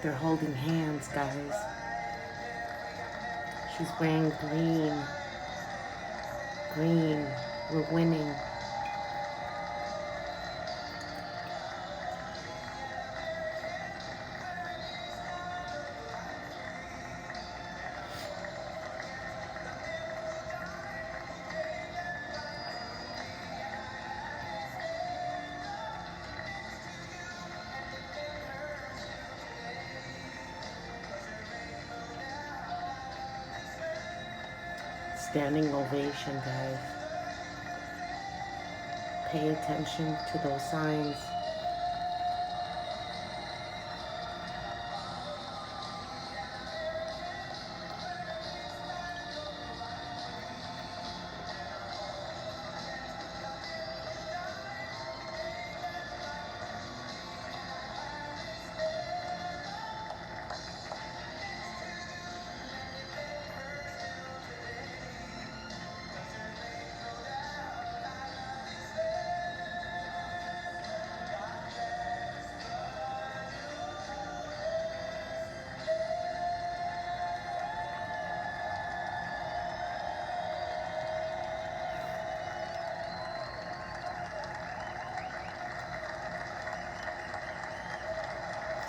They're holding hands, guys. She's wearing green. Green. We're winning. Standing ovation, guys. Pay attention to those signs.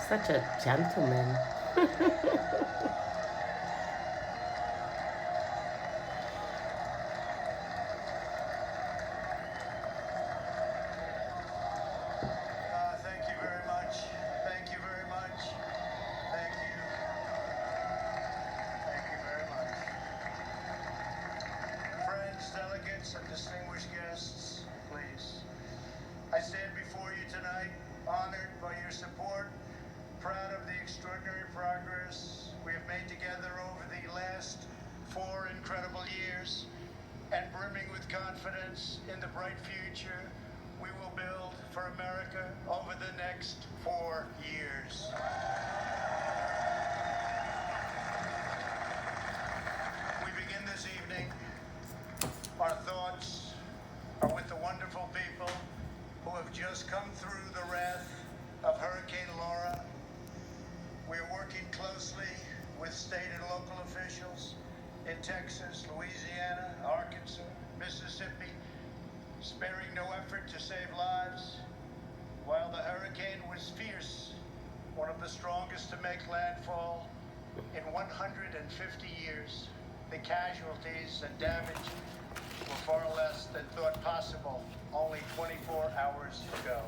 Such a gentleman. Thank you very much. Thank you very much. Thank you. Thank you very much. Friends, delegates, and distinguished guests, please. I stand before you tonight, honored by your support, proud of the extraordinary progress we have made together over the last 4 incredible years, and brimming with confidence in the bright future we will build for America over the next 4 years. We begin this evening. Our thoughts are with the wonderful people who have just come through the wrath of Hurricane Laura. We are working closely with state and local officials in Texas, Louisiana, Arkansas, Mississippi, sparing no effort to save lives. While the hurricane was fierce, one of the strongest to make landfall in 150 years, the casualties and damage were far less than thought possible only 24 hours ago.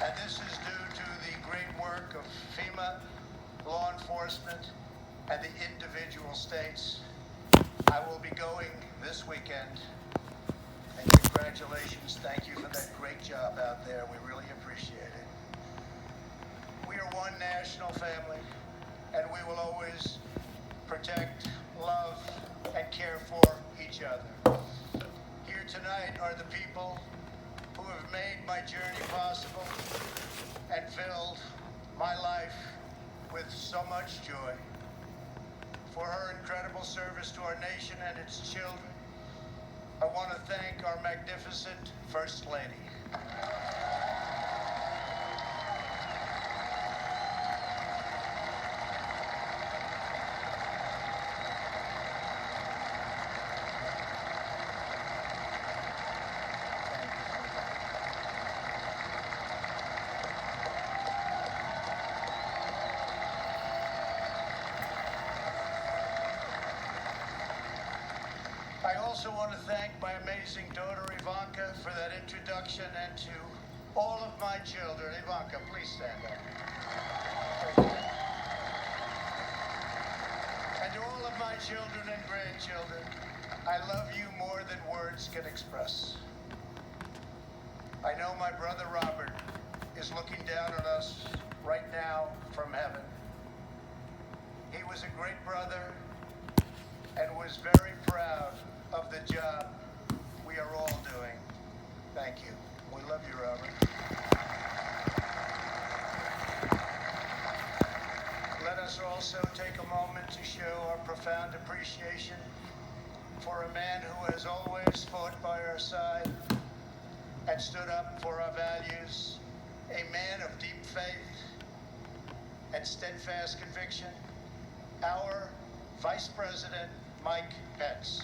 And this is due to the great work of FEMA, law enforcement, and the individual states. I will be going this weekend, and congratulations, thank you for that great job out there. We really appreciate it. We are one national family, and we will always protect, love, and care for each other. Here tonight are the people who have made my journey possible and filled my life with so much joy. For her incredible service to our nation and its children, I want to thank our magnificent First Lady. I also want to thank my amazing daughter Ivanka for that introduction, and to all of my children. Ivanka, please stand up. And to all of my children and grandchildren, I love you more than words can express. I know my brother Robert is looking down on us right now from heaven. He was a great brother and was very proud of the job we are all doing. Thank you. We love you, Robert. Let us also take a moment to show our profound appreciation for a man who has always fought by our side and stood up for our values, a man of deep faith and steadfast conviction, our Vice President Mike Pence.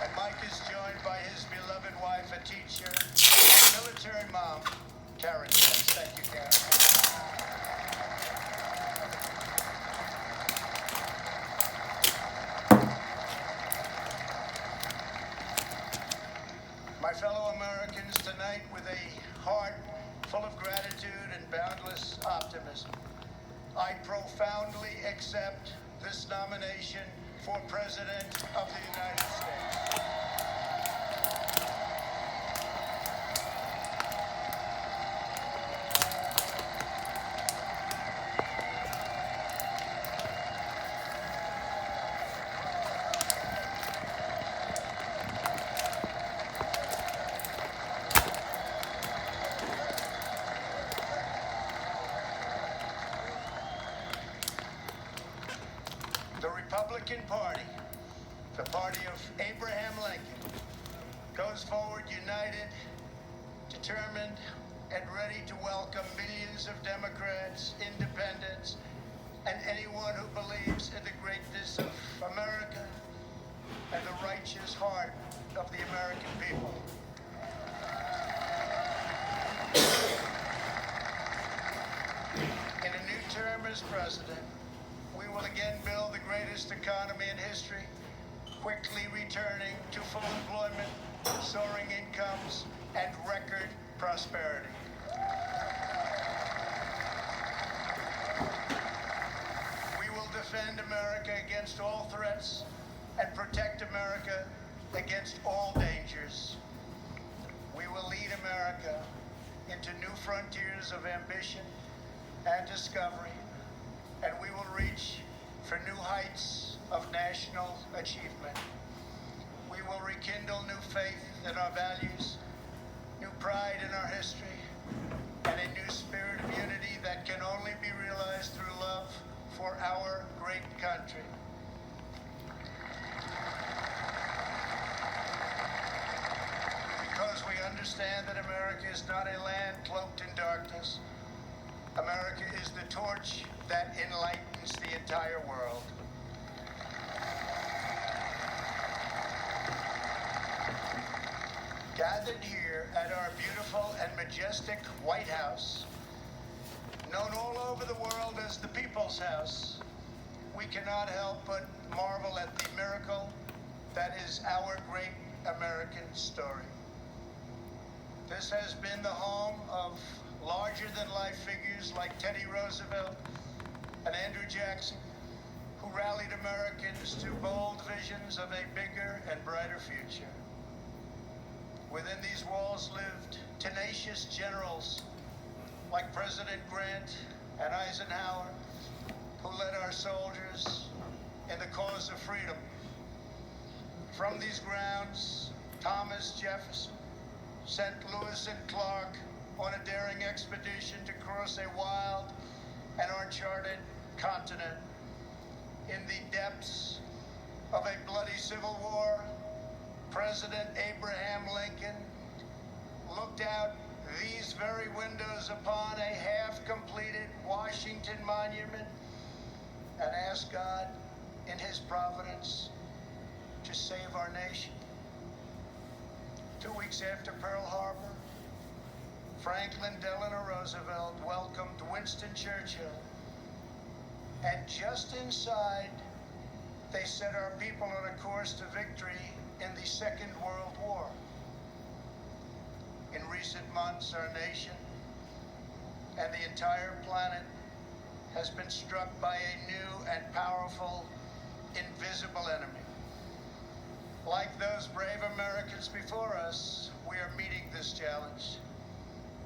And Mike is joined by his beloved wife, a teacher, and military mom, Karen Pence. Thank you, Karen. My fellow Americans, tonight, with a heart full of gratitude and boundless optimism, I profoundly accept this nomination for President of the United States. The Republican Party, the party of Abraham Lincoln, goes forward united, determined, and ready to welcome millions of Democrats, independents, and anyone who believes in the greatness of America and the righteous heart of the American people. In a new term as president, we will again build the greatest economy in history, quickly returning to full employment, soaring incomes, and record prosperity. We will defend America against all threats and protect America against all dangers. We will lead America into new frontiers of ambition and discovery, and we will reach for new heights of national achievement. We will rekindle new faith in our values, new pride in our history, and a new spirit of unity that can only be realized through love for our great country. Because we understand that America is not a land cloaked in darkness. America is the torch that enlightens the entire world. Gathered here at our beautiful and majestic White House, known all over the world as the People's House, we cannot help but marvel at the miracle that is our great American story. This has been the home of larger-than-life figures like Teddy Roosevelt and Andrew Jackson, who rallied Americans to bold visions of a bigger and brighter future. Within these walls lived tenacious generals like President Grant and Eisenhower, who led our soldiers in the cause of freedom. From these grounds, Thomas Jefferson sent Lewis and Clark on a daring expedition to cross a wild and uncharted continent. In the depths of a bloody civil war, President Abraham Lincoln looked out these very windows upon a half-completed Washington Monument and asked God, in his providence, to save our nation. 2 weeks after Pearl Harbor, Franklin Delano Roosevelt welcomed Winston Churchill, and just inside, they set our people on a course to victory in the Second World War. In recent months, our nation and the entire planet has been struck by a new and powerful invisible enemy. Like those brave Americans before us, we are meeting this challenge.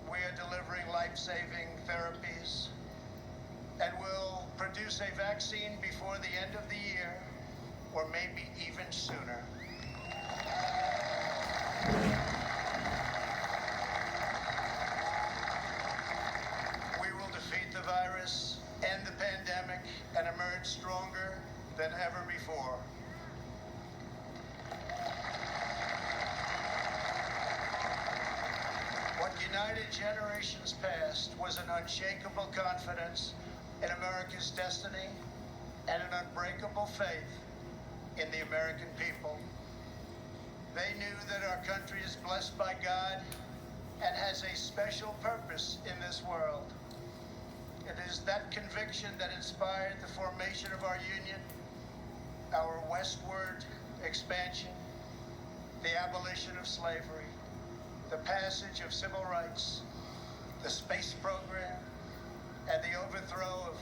We are delivering life-saving therapies and will produce a vaccine before the end of the year, or maybe even sooner. than ever before. What united generations past was an unshakable confidence in America's destiny and an unbreakable faith in the American people. They knew that our country is blessed by God and has a special purpose in this world. It is that conviction that inspired the formation of our union, our westward expansion, the abolition of slavery, the passage of civil rights, the space program, and the overthrow of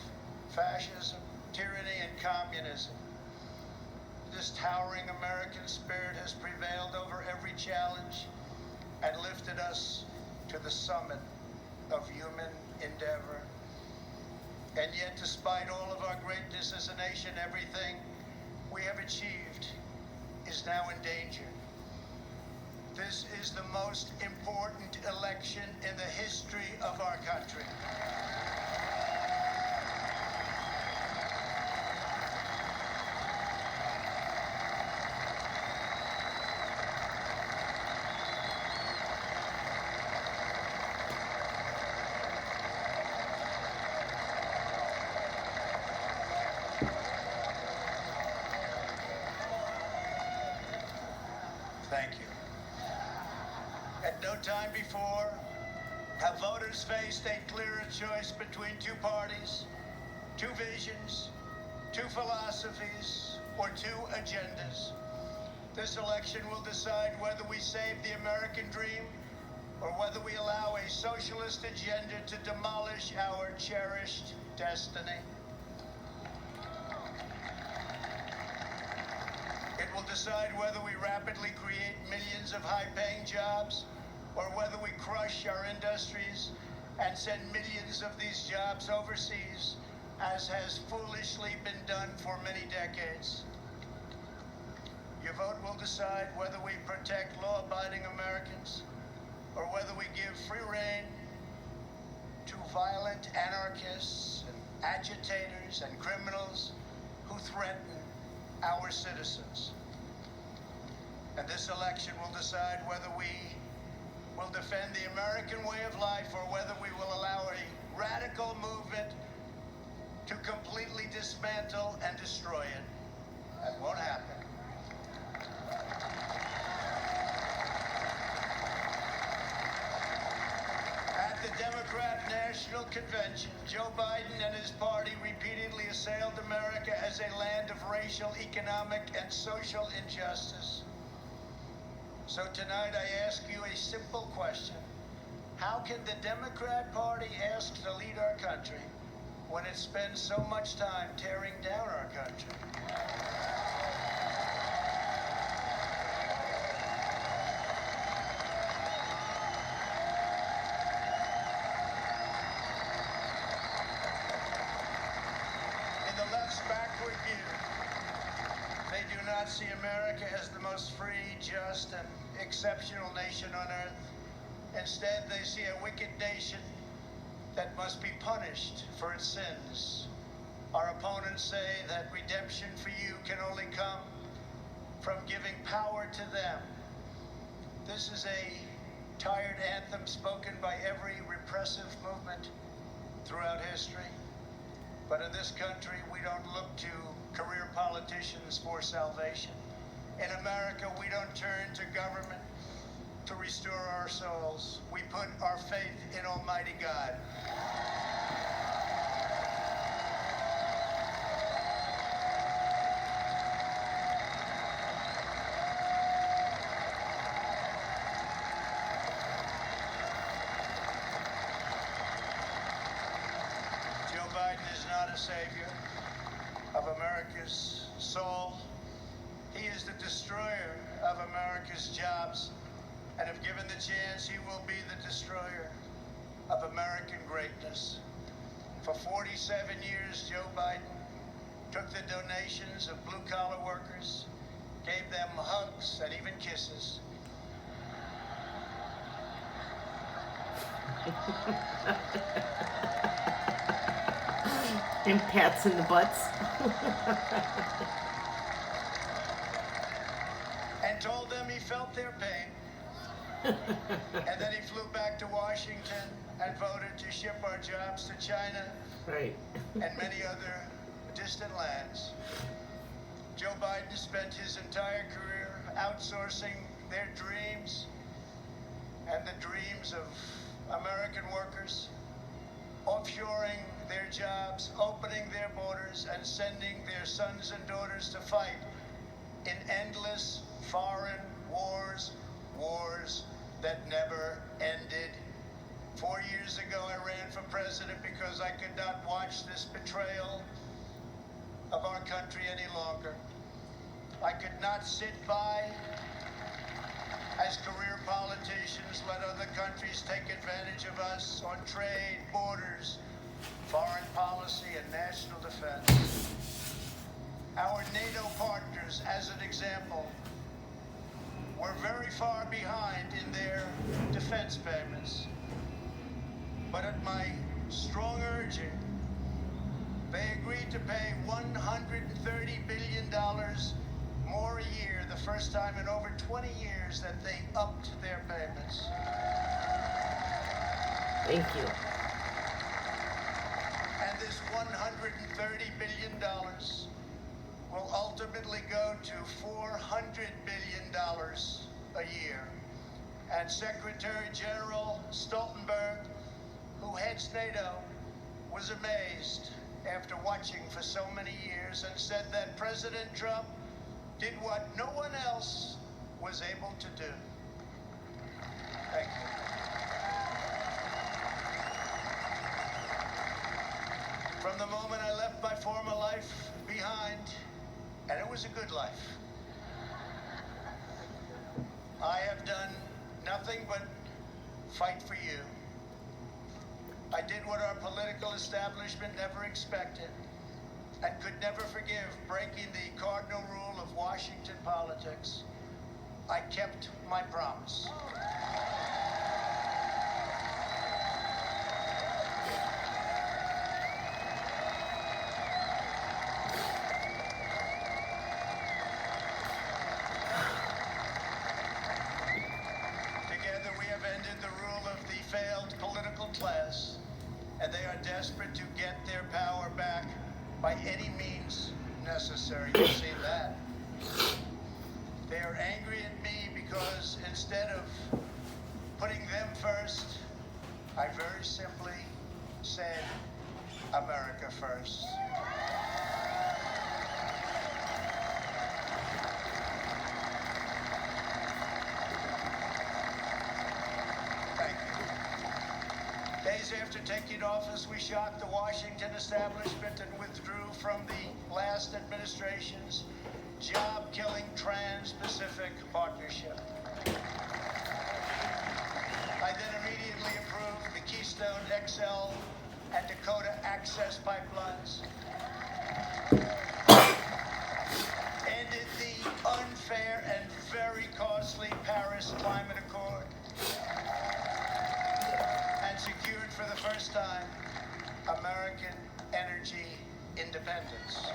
fascism, tyranny, and communism. This towering American spirit has prevailed over every challenge and lifted us to the summit of human endeavor. And yet, despite all of our greatness as a nation, everything we have achieved is now in danger. This is the most important election in the history of our country. Thank you. At no time before have voters faced a clearer choice between two parties, two visions, two philosophies, or two agendas. This election will decide whether we save the American dream or whether we allow a socialist agenda to demolish our cherished destiny. It will decide whether we rapidly create millions of high-paying jobs or whether we crush our industries and send millions of these jobs overseas, as has foolishly been done for many decades. Your vote will decide whether we protect law-abiding Americans or whether we give free rein to violent anarchists and agitators and criminals who threaten our citizens. And this election will decide whether we will defend the American way of life or whether we will allow a radical movement to completely dismantle and destroy it. That won't happen. At the Democrat National Convention, Joe Biden and his party repeatedly assailed America as a land of racial, economic, and social injustice. So tonight I ask you a simple question. How can the Democrat Party ask to lead our country when it spends so much time tearing down our country? In the left's backward view, they do not see America as the most free, just, and exceptional nation on earth. Instead, they see a wicked nation that must be punished for its sins. Our opponents say that redemption for you can only come from giving power to them. This is a tired anthem spoken by every repressive movement throughout history. But in this country, we don't look to career politicians for salvation. In America, we don't turn to government to restore our souls. We put our faith in Almighty God. Joe Biden is not a savior of America's soul. He is the destroyer of America's jobs, and if given the chance, he will be the destroyer of American greatness. For 47 years, Joe Biden took the donations of blue-collar workers, gave them hugs and even kisses. And pats in the butts. and told them he felt their pain. And then he flew back to Washington and voted to ship our jobs to China Right. and many other distant lands. Joe Biden spent his entire career outsourcing their dreams and the dreams of American workers, offshoring their jobs, opening their borders, and sending their sons and daughters to fight in endless foreign wars, wars that never ended. 4 years ago, I ran for president because I could not watch this betrayal of our country any longer. I could not sit by as career politicians let other countries take advantage of us on trade, borders, foreign policy, and national defense. Our NATO partners, as an example, were very far behind in their defense payments. But at my strong urging, they agreed to pay $130 billion more a year, the first time in over 20 years that they upped their payments. Thank you. And this $130 billion will ultimately go to $400 billion a year. And Secretary General Stoltenberg, who heads NATO, was amazed after watching for so many years and said that President Trump did what no one else was able to do. Thank you. From the moment I left my former life behind, and it was a good life, I have done nothing but fight for you. I did what our political establishment never expected and could never forgive, breaking the cardinal rule of Washington politics. I kept my promise. Together we have ended the rule of the failed political class, and they are desperate to get their power back by any means necessary. You see that? They are angry at me because instead of putting them first, I very simply said America first. Thank you. Days after taking office, we shocked the Washington establishment and withdrew from the last administration's job-killing Trans-Pacific Partnership. I then immediately approved the Keystone XL and Dakota Access pipelines, ended the unfair and very costly Paris Climate Accord, and secured for the first time American energy independence.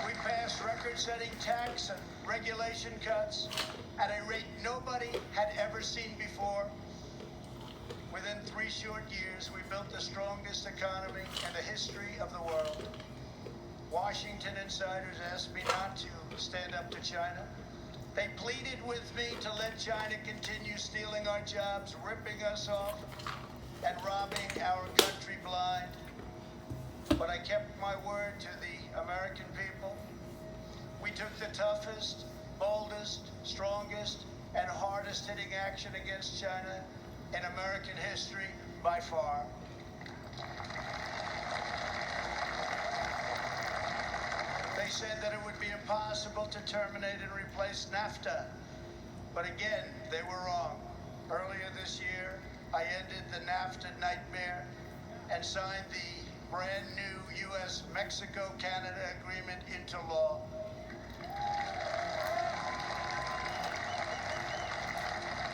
We passed record-setting tax and regulation cuts at a rate nobody had ever seen before. Within 3 short years, we built the strongest economy in the history of the world. Washington insiders asked me not to stand up to China. They pleaded with me to let China continue stealing our jobs, ripping us off, and robbing our country blind. But I kept my word to the American people. We took the toughest, boldest, strongest, and hardest hitting action against China in American history by far. They said that it would be impossible to terminate and replace NAFTA. But again, they were wrong. Earlier this year, I ended the NAFTA nightmare and signed the brand new U.S.-Mexico-Canada agreement into law.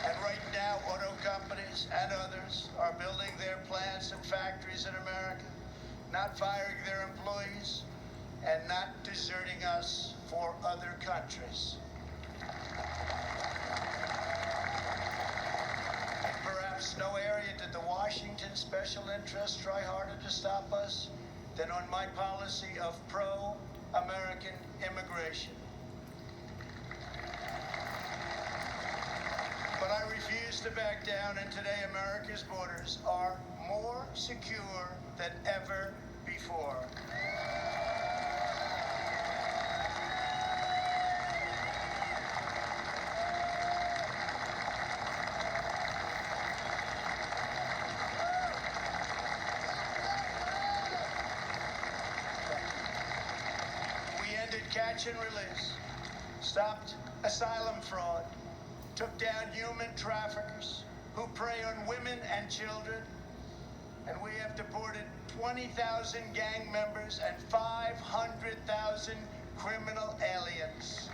And right now, auto companies and others are building their plants and factories in America, not firing their employees, and not deserting us for other countries. In perhaps no area did the Washington special interests try harder to stop us than on my policy of pro-American immigration. But I refuse to back down, and today America's borders are more secure than ever before. We ended catch and release, stopped asylum fraud, took down human traffickers who prey on women and children, and we have deported 20,000 gang members and 500,000 criminal aliens.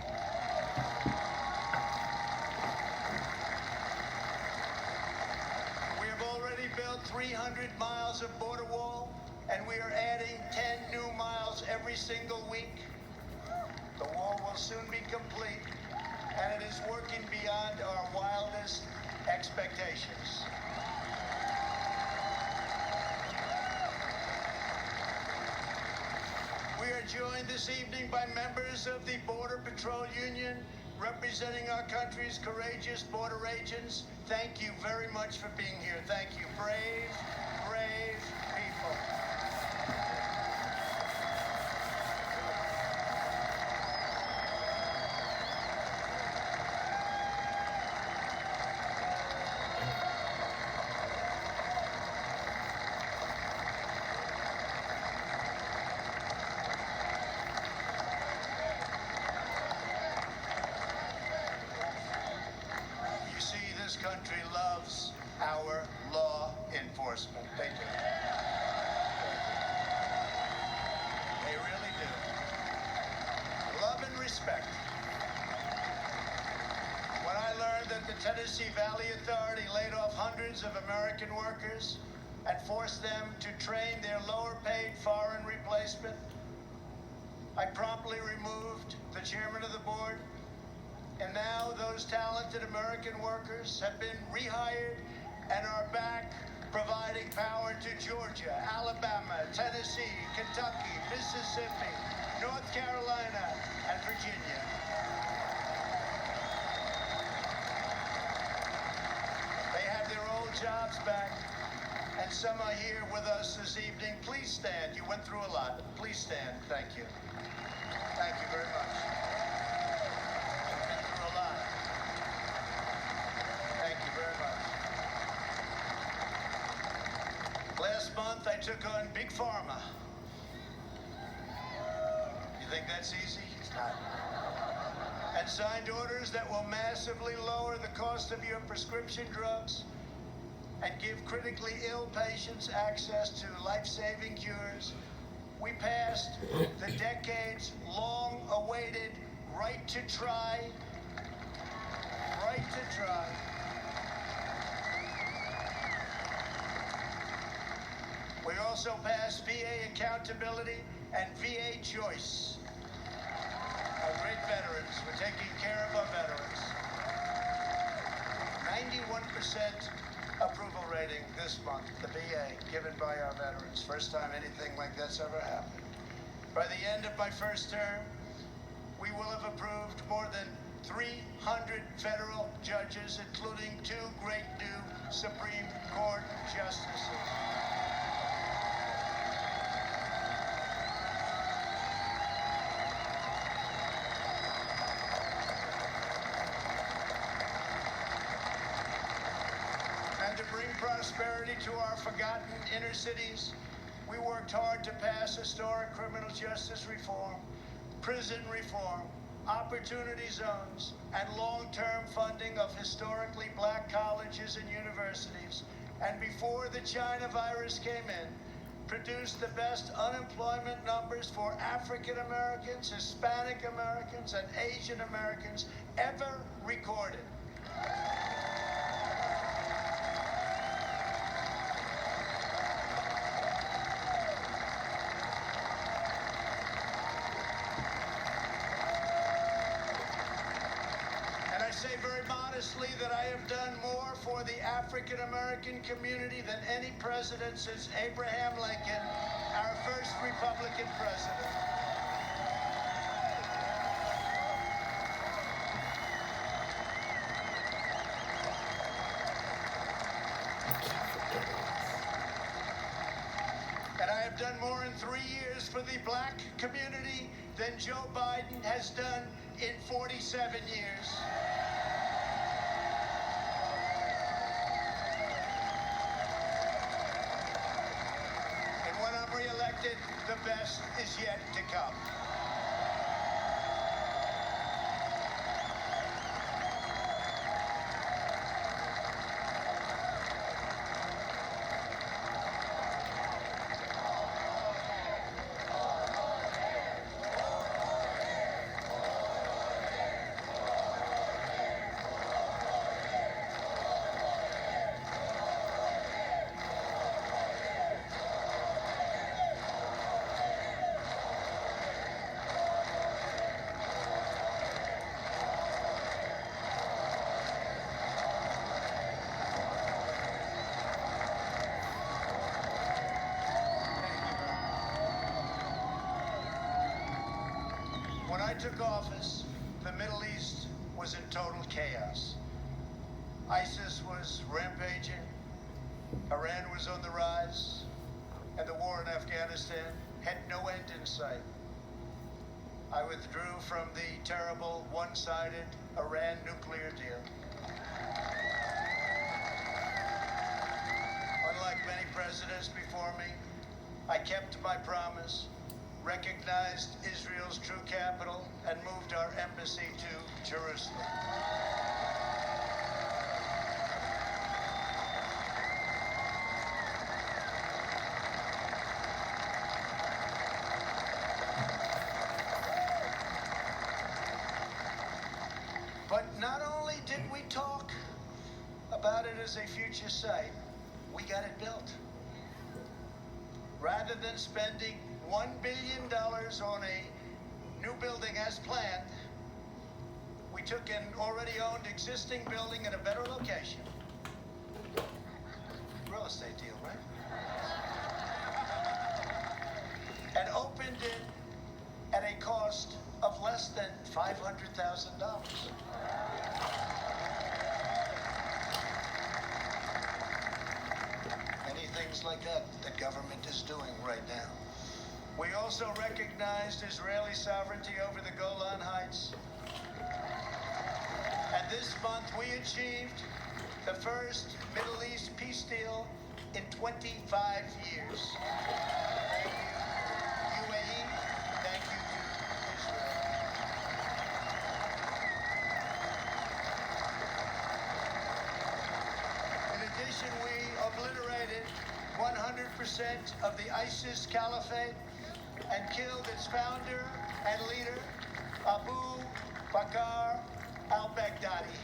We have already built 300 miles of border wall, and we are adding 10 new miles every single week. The wall will soon be complete, and it is working beyond our wildest expectations. We are joined this evening by members of the Border Patrol Union representing our country's courageous border agents. Thank you very much for being here. Thank you. Brave, brave people. This country loves our law enforcement. They do. They really do. Love and respect. When I learned that the Tennessee Valley Authority laid off hundreds of American workers and forced them to train their lower-paid foreign replacement, I promptly removed the chairman of the board. And now those talented American workers have been rehired and are back providing power to Georgia, Alabama, Tennessee, Kentucky, Mississippi, North Carolina, and Virginia. They have their old jobs back, and some are here with us this evening. Please stand. You went through a lot. Please stand. Thank you. Thank you very much. Last month, I took on Big Pharma. You think that's easy? It's not. And signed orders that will massively lower the cost of your prescription drugs and give critically ill patients access to life-saving cures. We passed the decades-long-awaited right to try. We also passed VA accountability and VA choice. Our great veterans, we're taking care of our veterans. 91% approval rating this month, the VA, given by our veterans. First time anything like that's ever happened. By the end of my first term, we will have approved more than 300 federal judges, including 2 great new Supreme Court justices. And to bring prosperity to our forgotten inner cities, we worked hard to pass historic criminal justice reform, prison reform, opportunity zones, and long-term funding of historically black colleges and universities. And before the China virus came in, produced the best unemployment numbers for African Americans, Hispanic Americans, and Asian Americans ever recorded. And I say very modestly that I have done more for the African American community than any president since Abraham Lincoln, our first Republican president. And I have done more in 3 years for the black community than Joe Biden has done in 47 years. And when I'm reelected, the best is yet to come. When I took office, the Middle East was in total chaos. ISIS was rampaging, Iran was on the rise, and the war in Afghanistan had no end in sight. I withdrew from the terrible one-sided Iran nuclear deal. Unlike many presidents before me, I kept my promise, recognized Israel's true capital, and moved our embassy to Jerusalem. But not only did we talk about it as a future site, we got it built. Rather than spending $1 billion on a new building as planned, we took an already owned existing building in a better location. Real estate deal, right? And opened it at a cost of less than $500,000. Many things like that the government is doing right now. We also recognized Israeli sovereignty over the Golan Heights. And this month we achieved the first Middle East peace deal in 25 years. Thank you, UAE. Thank you to Israel. In addition, we obliterated 100% of the ISIS caliphate and killed its founder and leader, Abu Bakr al-Baghdadi.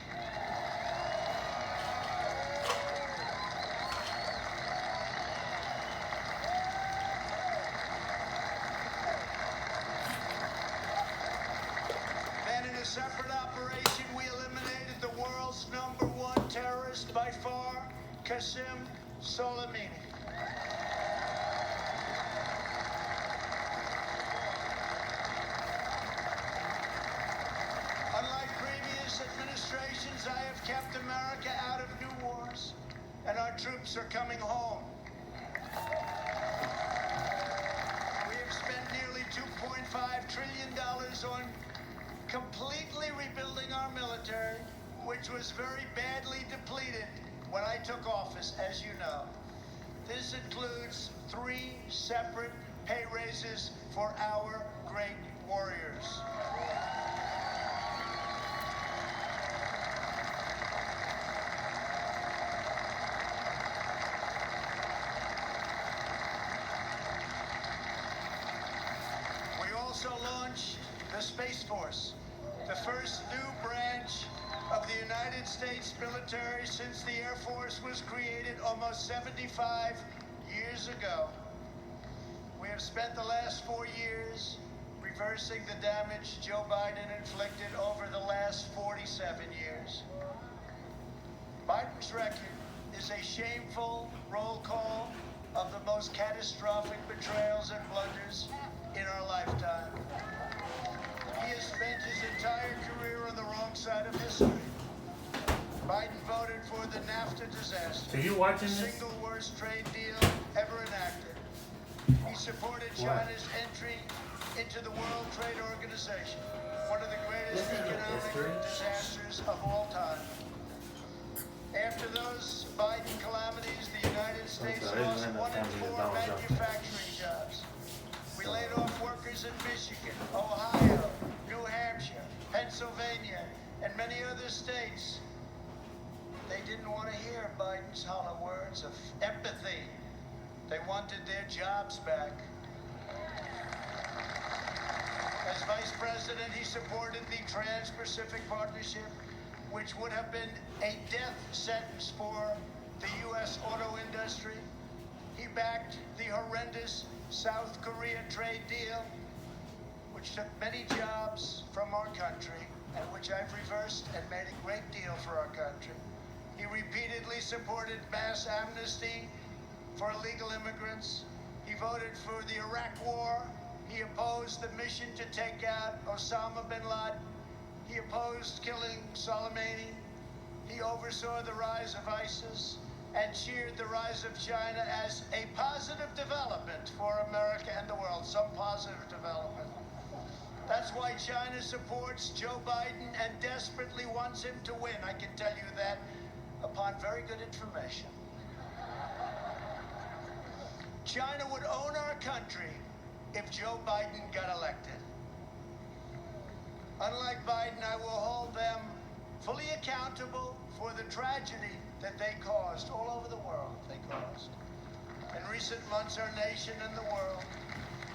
Then in a separate operation, we eliminated the world's #1 terrorist by far, Qasem Soleimani. Unlike previous administrations, I have kept America out of new wars, and our troops are coming home. We have spent nearly $2.5 trillion on completely rebuilding our military, which was very badly depleted when I took office, as you know. This includes 3 separate pay raises for our great warriors. also launch the Space Force, the first new branch of the United States military since the Air Force was created almost 75 years ago. We have spent the last 4 years reversing the damage Joe Biden inflicted over the last 47 years. Biden's record is a shameful roll call of the most catastrophic betrayals and blunders in our lifetime. He has spent his entire career on the wrong side of history. Biden voted for the NAFTA disaster, Are you watching the this? single worst trade deal ever enacted. He supported China's entry into the World Trade Organization, one of the greatest economic disasters of all time. After those Biden calamities, the United States lost 1 in 4 manufacturing jobs. We laid off workers in Michigan, Ohio, New Hampshire, Pennsylvania, and many other states. They didn't want to hear Biden's hollow words of empathy. They wanted their jobs back. As Vice President, he supported the Trans-Pacific Partnership, which would have been a death sentence for the U.S. auto industry. He backed the horrendous South Korea trade deal, which took many jobs from our country and which I've reversed and made a great deal for our country. He repeatedly supported mass amnesty for illegal immigrants. He voted for the Iraq War. He opposed the mission to take out Osama bin Laden. He opposed killing Soleimani. He oversaw the rise of ISIS and cheered the rise of China as a positive development for America and the world, some positive development. That's why China supports Joe Biden and desperately wants him to win. I can tell you that upon very good information. China would own our country if Joe Biden got elected. Unlike Biden, I will hold them fully accountable for the tragedy that they caused all over the world. In recent months, our nation and the world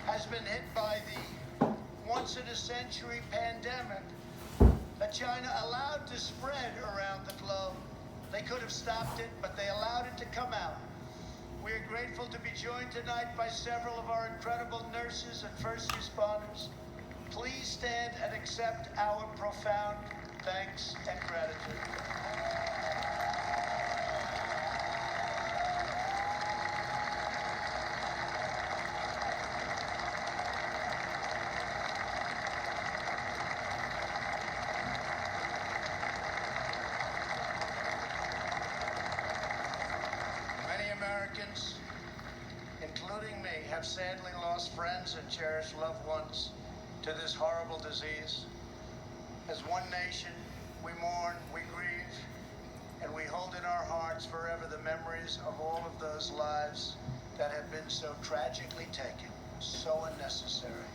has been hit by the once-in-a-century pandemic that China allowed to spread around the globe. They could have stopped it, but they allowed it to come out. We are grateful to be joined tonight by several of our incredible nurses and first responders. Please stand and accept our profound thanks and gratitude. Many Americans, including me, have sadly lost friends and cherished loved ones to this horrible disease. As one nation, we mourn, we grieve, and we hold in our hearts forever the memories of all of those lives that have been so tragically taken, so unnecessary.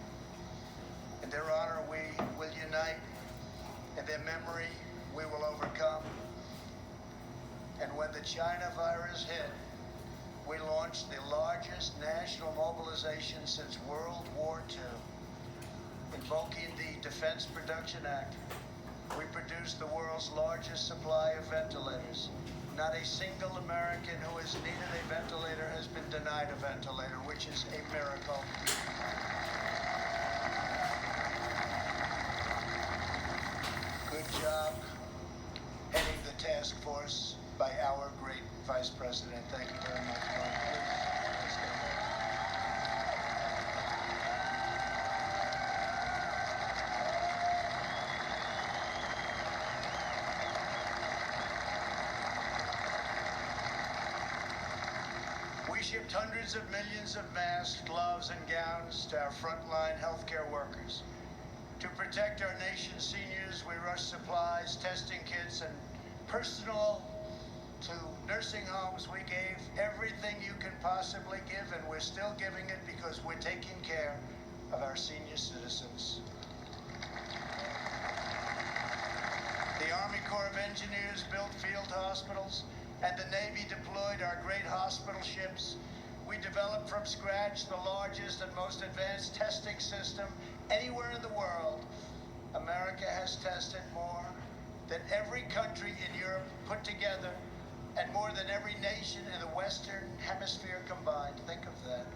In their honor, we will unite. In their memory, we will overcome. And when the China virus hit, we launched the largest national mobilization since World War II. Invoking the Defense Production Act, we produced the world's largest supply of ventilators. Not a single American who has needed a ventilator has been denied a ventilator, which is a miracle. Good job heading the task force by our great Vice President. Thank you very much, Mark. Please stand up. We shipped hundreds of millions of masks, gloves, and gowns to our frontline healthcare workers. To protect our nation's seniors, we rushed supplies, testing kits, and personal to nursing homes. We gave everything you can possibly give, and we're still giving it because we're taking care of our senior citizens. The Army Corps of Engineers built field hospitals, and the Navy deployed our great hospital ships. We developed from scratch the largest and most advanced testing system Anywhere in the world, America has tested more than every country in Europe put together, and more than every nation in the Western Hemisphere combined. Think of that.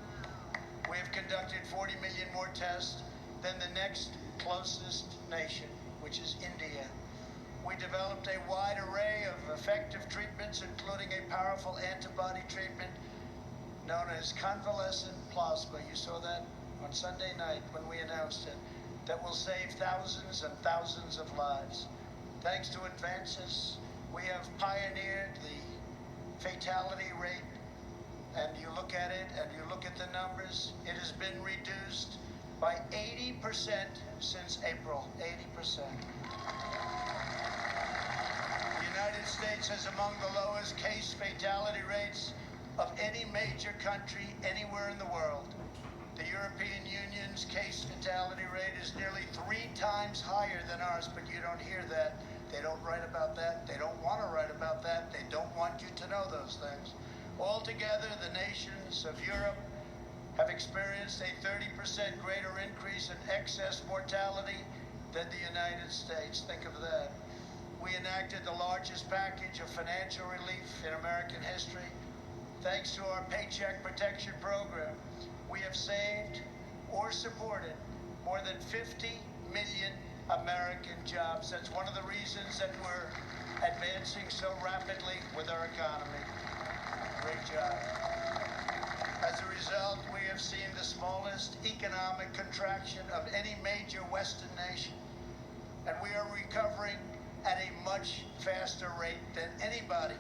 We have conducted 40 million more tests than the next closest nation, which is India. We developed a wide array of effective treatments, including a powerful antibody treatment known as convalescent plasma. You saw that on Sunday night when we announced it, that will save thousands and thousands of lives. Thanks to advances, we have pioneered the fatality rate, and you look at it and you look at the numbers, it has been reduced by 80% since April. 80%. The United States has among the lowest case fatality rates of any major country anywhere in the world. The European Union's case fatality rate is nearly 3 times higher than ours, but you don't hear that. They don't write about that. They don't want to write about that. They don't want you to know those things. Altogether, the nations of Europe have experienced a 30% greater increase in excess mortality than the United States. Think of that. We enacted the largest package of financial relief in American history. Thanks to our Paycheck Protection Program, we have saved or supported more than 50 million American jobs. That's one of the reasons that we're advancing so rapidly with our economy. Great job. As a result, we have seen the smallest economic contraction of any major Western nation, and we are recovering at a much faster rate than anybody.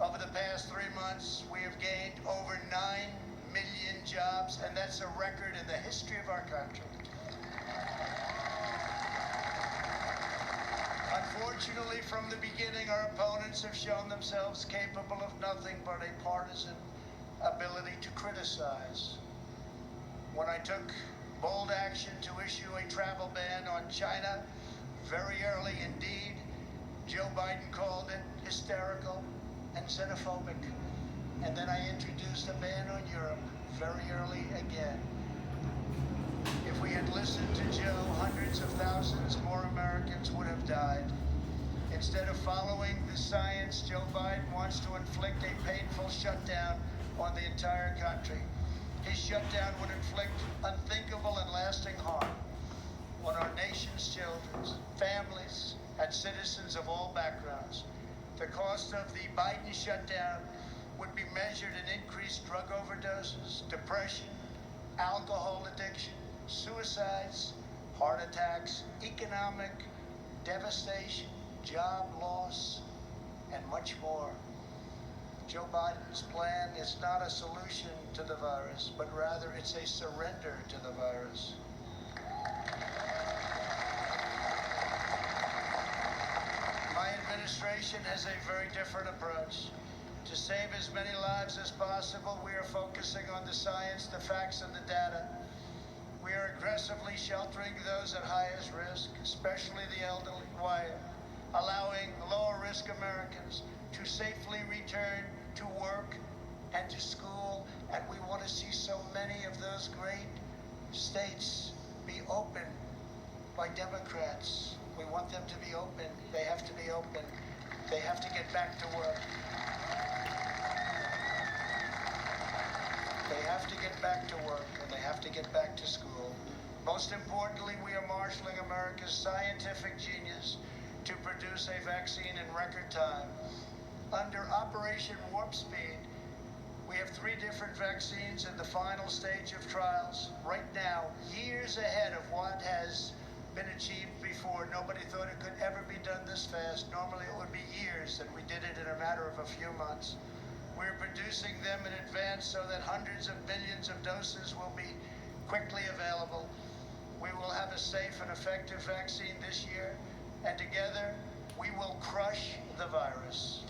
Over the past 3 months, we have gained over 9 million jobs, and that's a record in the history of our country. Unfortunately, from the beginning, our opponents have shown themselves capable of nothing but a partisan ability to criticize. When I took bold action to issue a travel ban on China very early indeed, Joe Biden called it hysterical and xenophobic. And then I introduced a ban on Europe very early again. If we had listened to Joe, hundreds of thousands more Americans would have died. Instead of following the science, Joe Biden wants to inflict a painful shutdown on the entire country. His shutdown would inflict unthinkable and lasting harm on our nation's children, families, and citizens of all backgrounds. The cost of the Biden shutdown would be measured in increased drug overdoses, depression, alcohol addiction, suicides, heart attacks, economic devastation, job loss, and much more. Joe Biden's plan is not a solution to the virus, but rather it's a surrender to the virus. My administration has a very different approach. To save as many lives as possible, we are focusing on the science, the facts, and the data. We are aggressively sheltering those at highest risk, especially the elderly, while allowing lower-risk Americans to safely return to work and to school. And we want to see so many of those great states be open by Democrats. We want them to be open. They have to be open. They have to get back to work. They have to get back to work, and they have to get back to school. Most importantly, we are marshaling America's scientific genius to produce a vaccine in record time. Under Operation Warp Speed, we have 3 different vaccines in the final stage of trials. Right now, years ahead of what has been achieved before. Nobody thought it could ever be done this fast. Normally it would be years, and we did it in a matter of a few months. We're producing them in advance so that hundreds of millions of doses will be quickly available. We will have a safe and effective vaccine this year, and together we will crush the virus.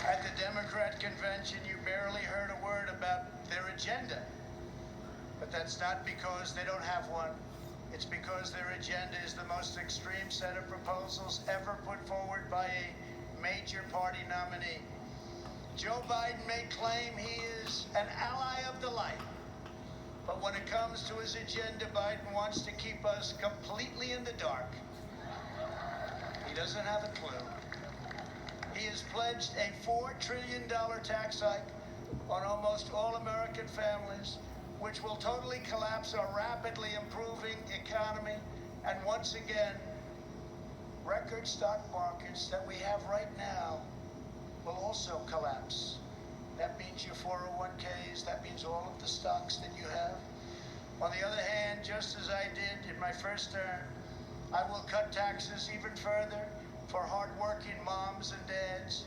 At the Democrat convention, you barely heard a word about their agenda. But that's not because they don't have one. It's because their agenda is the most extreme set of proposals ever put forward by a major party nominee. Joe Biden may claim he is an ally of the light, but when it comes to his agenda, Biden wants to keep us completely in the dark. He doesn't have a clue. He has pledged a $4 trillion tax hike on almost all American families, which will totally collapse our rapidly improving economy, and once again, record stock markets that we have right now will also collapse. That means your 401ks, that means all of the stocks that you have. On the other hand, just as I did in my first term, I will cut taxes even further for hardworking moms and dads.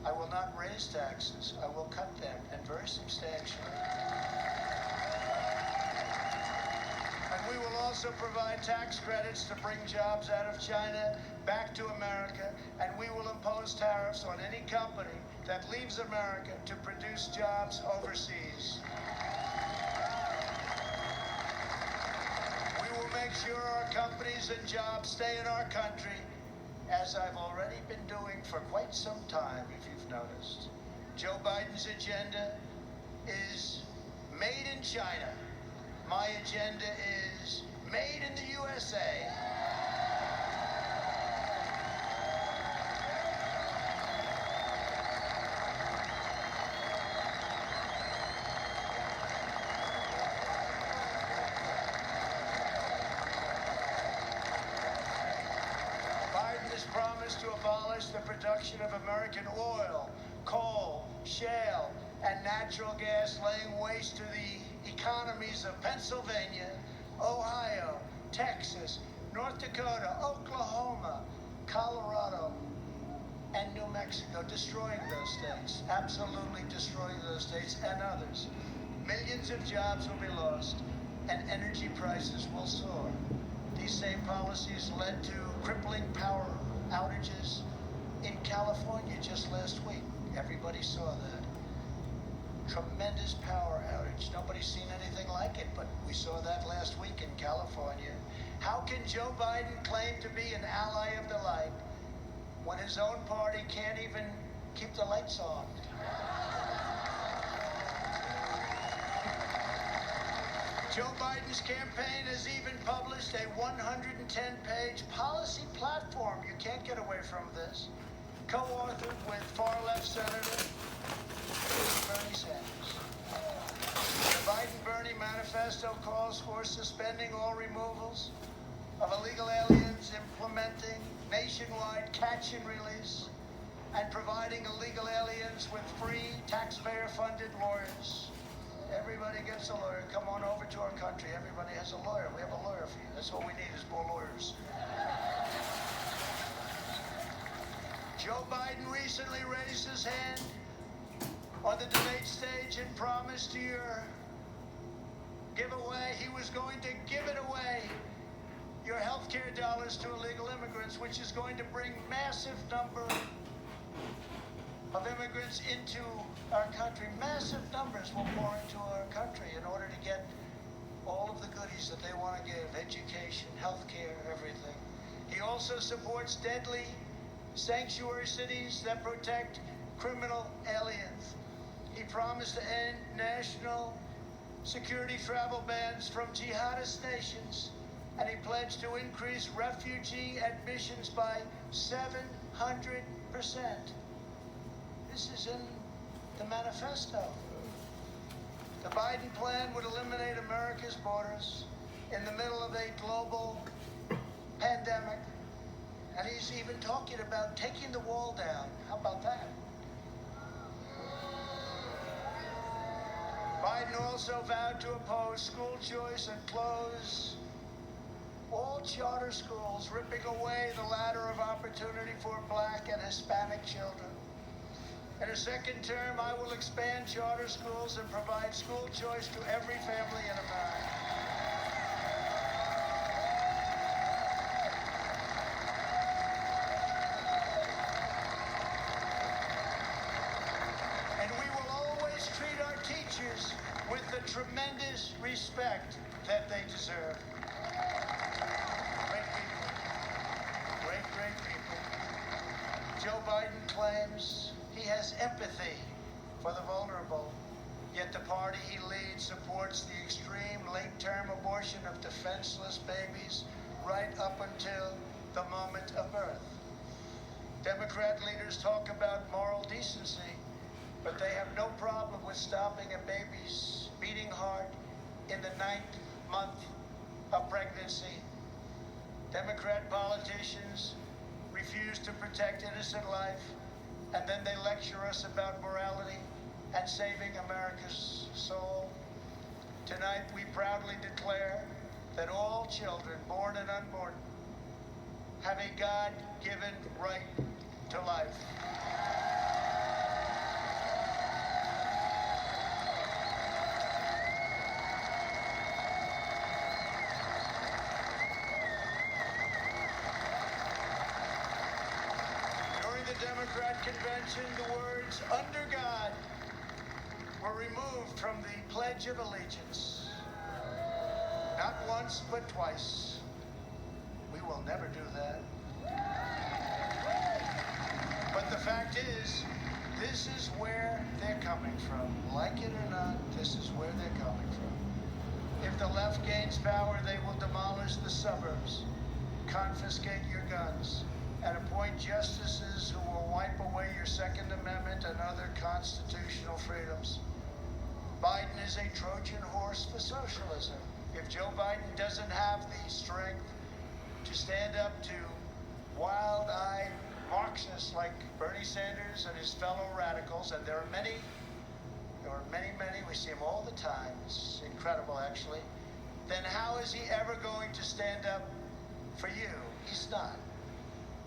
I will not raise taxes. I will cut them, and very substantially. And we will also provide tax credits to bring jobs out of China back to America, and we will impose tariffs on any company that leaves America to produce jobs overseas. We will make sure our companies and jobs stay in our country, as I've already been doing for quite some time, if you've noticed. Joe Biden's agenda is made in China. My agenda is made in the USA. Promised to abolish the production of American oil, coal, shale, and natural gas, laying waste to the economies of Pennsylvania, Ohio, Texas, North Dakota, Oklahoma, Colorado, and New Mexico, destroying those states, absolutely destroying those states and others. Millions of jobs will be lost, and energy prices will soar. These same policies led to crippling power outages in California just last week. Everybody saw that. Tremendous power outage. Nobody's seen anything like it, but we saw that last week in California. How can Joe Biden claim to be an ally of the light when his own party can't even keep the lights on? Joe Biden's campaign has even published a 110-page policy platform. You can't get away from this. Co-authored with far-left Senator Bernie Sanders. The Biden-Bernie manifesto calls for suspending all removals of illegal aliens, implementing nationwide catch and release, and providing illegal aliens with free taxpayer-funded lawyers. Everybody gets a lawyer. Come on over to our country. Everybody has a lawyer. We have a lawyer for you. That's what we need, is more lawyers. Joe Biden recently raised his hand on the debate stage and promised your giveaway, he was going to give it away, your health care dollars to illegal immigrants, which is going to bring massive number of immigrants into our country. Massive numbers will pour into our country in order to get all of the goodies that they want to give, education, health care, everything. He also supports deadly sanctuary cities that protect criminal aliens. He promised to end national security travel bans from jihadist nations, and he pledged to increase refugee admissions by 700%. This is in the manifesto. The Biden plan would eliminate America's borders in the middle of a global pandemic, and he's even talking about taking the wall down. How about that? Biden also vowed to oppose school choice and close all charter schools, ripping away the ladder of opportunity for Black and Hispanic children. In a second term, I will expand charter schools and provide school choice to every family in America. And we will always treat our teachers with the tremendous respect that they deserve. Great people. Great, great people. Joe Biden claims he has empathy for the vulnerable. Yet the party he leads supports the extreme late-term abortion of defenseless babies right up until the moment of birth. Democrat leaders talk about moral decency, but they have no problem with stopping a baby's beating heart in the 9th month of pregnancy. Democrat politicians refuse to protect innocent life, and then they lecture us about morality and saving America's soul. Tonight, we proudly declare that all children, born and unborn, have a God-given right to life. During the Democrat convention, the words "under God" were removed from the Pledge of Allegiance. Not once, but twice. We will never do that. But the fact is, this is where they're coming from. Like it or not, this is where they're coming from. If the left gains power, they will demolish the suburbs, confiscate your guns, and appoint justices who will wipe away your Second Amendment and other constitutional freedoms. Biden is a Trojan horse for socialism. If Joe Biden doesn't have the strength to stand up to wild-eyed Marxists like Bernie Sanders and his fellow radicals, and there are many, we see them all the time, it's incredible actually, then how is he ever going to stand up for you? He's not.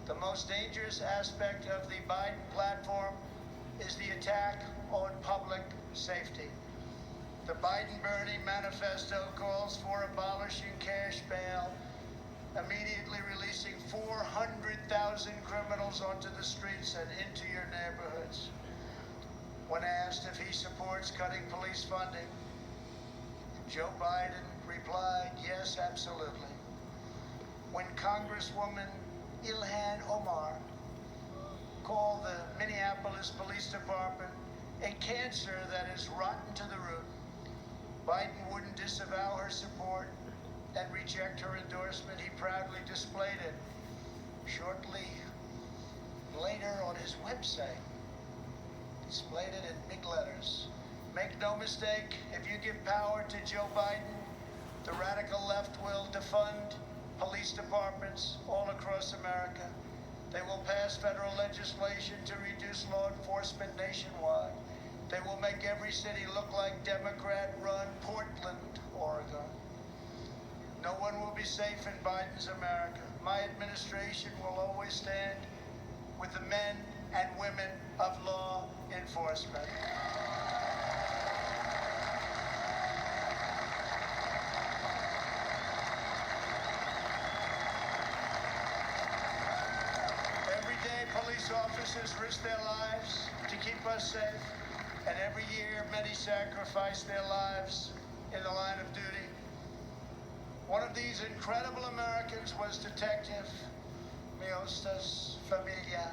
The most dangerous aspect of the Biden platform is the attack on public safety. The Biden-Bernie manifesto calls for abolishing cash bail, immediately releasing 400,000 criminals onto the streets and into your neighborhoods. When asked if he supports cutting police funding, Joe Biden replied, yes, absolutely. When Congresswoman Ilhan Omar called the Minneapolis Police Department a cancer that is rotten to the root, Biden wouldn't disavow her support and reject her endorsement. He proudly displayed it shortly later on his website. Displayed it in big letters. Make no mistake, if you give power to Joe Biden, the radical left will defund police departments all across America. They will pass federal legislation to reduce law enforcement nationwide. They will make every city look like Democrat-run Portland, Oregon. No one will be safe in Biden's America. My administration will always stand with the men and women of law enforcement. Every day, police officers risk their lives to keep us safe. And every year, many sacrifice their lives in the line of duty. One of these incredible Americans was Detective Miostas Familia.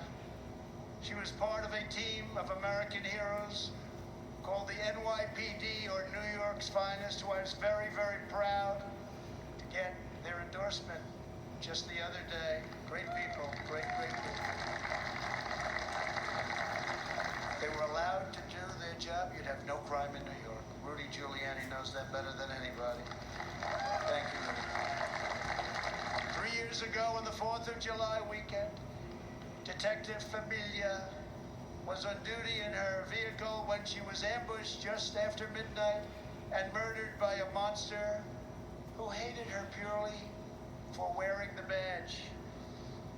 She was part of a team of American heroes called the NYPD, or New York's Finest, who I was very, very proud to get their endorsement just the other day. Great people, great people. They were allowed to do their job, you'd have no crime in New York. Rudy Giuliani knows that better than anybody. Thank you, Rudy. 3 years ago, on the 4th of July weekend, Detective Familia was on duty in her vehicle when she was ambushed just after midnight and murdered by a monster who hated her purely for wearing the badge.